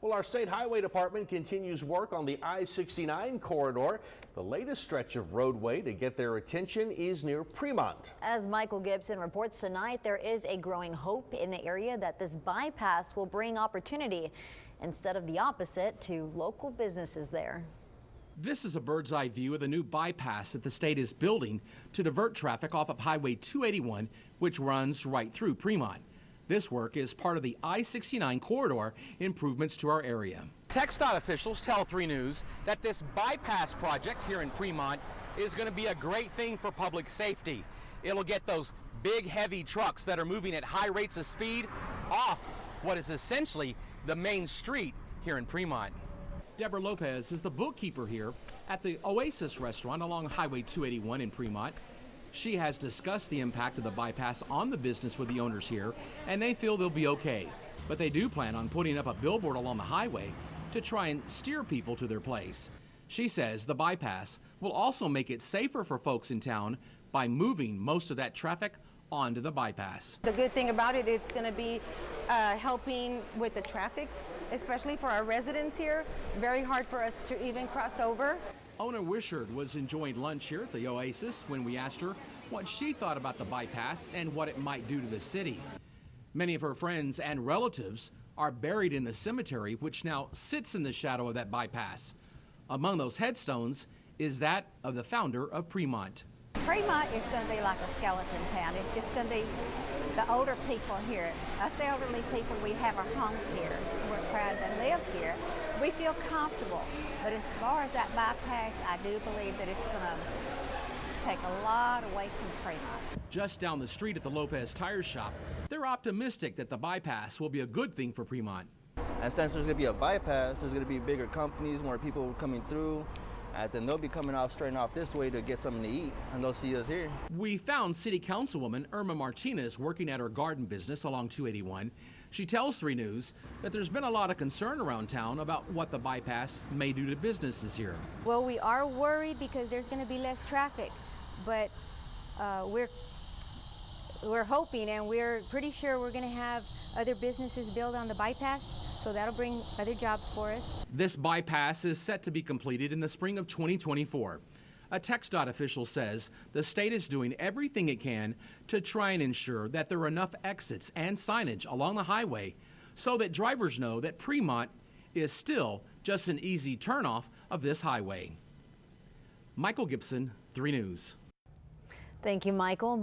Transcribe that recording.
Well, our state highway department continues work on the I-69 corridor. The latest stretch of roadway to get their attention is near Premont. As Michael Gibson reports tonight, there is a growing hope in the area that this bypass will bring opportunity instead of the opposite to local businesses there. This is a bird's eye view of the new bypass that the state is building to divert traffic off of Highway 281, which runs right through Premont. This work is part of the I-69 corridor improvements to our area. TxDOT officials tell 3 News that this bypass project here in Premont is going to be a great thing for public safety. It'll get those big, heavy trucks that are moving at high rates of speed off what is essentially the main street here in Premont. Deborah Lopez is the bookkeeper here at the Oasis restaurant along Highway 281 in Premont. She has discussed the impact of the bypass on the business with the owners here, and they feel they'll be okay. But they do plan on putting up a billboard along the highway to try and steer people to their place. She says the bypass will also make it safer for folks in town by moving most of that traffic onto the bypass. The good thing about it, it's going to be helping with the traffic, especially for our residents here. Very hard for us to even cross over. Ona Wishard was enjoying lunch here at the Oasis when we asked her what she thought about the bypass and what it might do to the city. Many of her friends and relatives are buried in the cemetery, which now sits in the shadow of that bypass. Among those headstones is that of the founder of Premont. Premont is going to be like a skeleton town. It's just going to be the older people here. Us elderly people, we have our homes here. We're proud to live here. We feel comfortable. But as far as that bypass, I do believe that it's going to take a lot away from Premont. Just down the street at the Lopez Tire Shop, they're optimistic that the bypass will be a good thing for Premont. And since there's going to be a bypass, there's going to be bigger companies, more people coming through. And then they'll be coming off straight off this way to get something to eat, and they'll see us here. We found City Councilwoman Irma Martinez working at her garden business along 281. She tells 3 News that there's been a lot of concern around town about what the bypass may do to businesses here. Well, we are worried because there's going to be less traffic, but we're hoping and we're pretty sure we're going to have other businesses build on the bypass. So that'll bring other jobs for us. This bypass is set to be completed in the spring of 2024. A TxDOT official says the state is doing everything it can to try and ensure that there are enough exits and signage along the highway so that drivers know that Premont is still just an easy turnoff of this highway. Michael Gibson, 3 News. Thank you, Michael.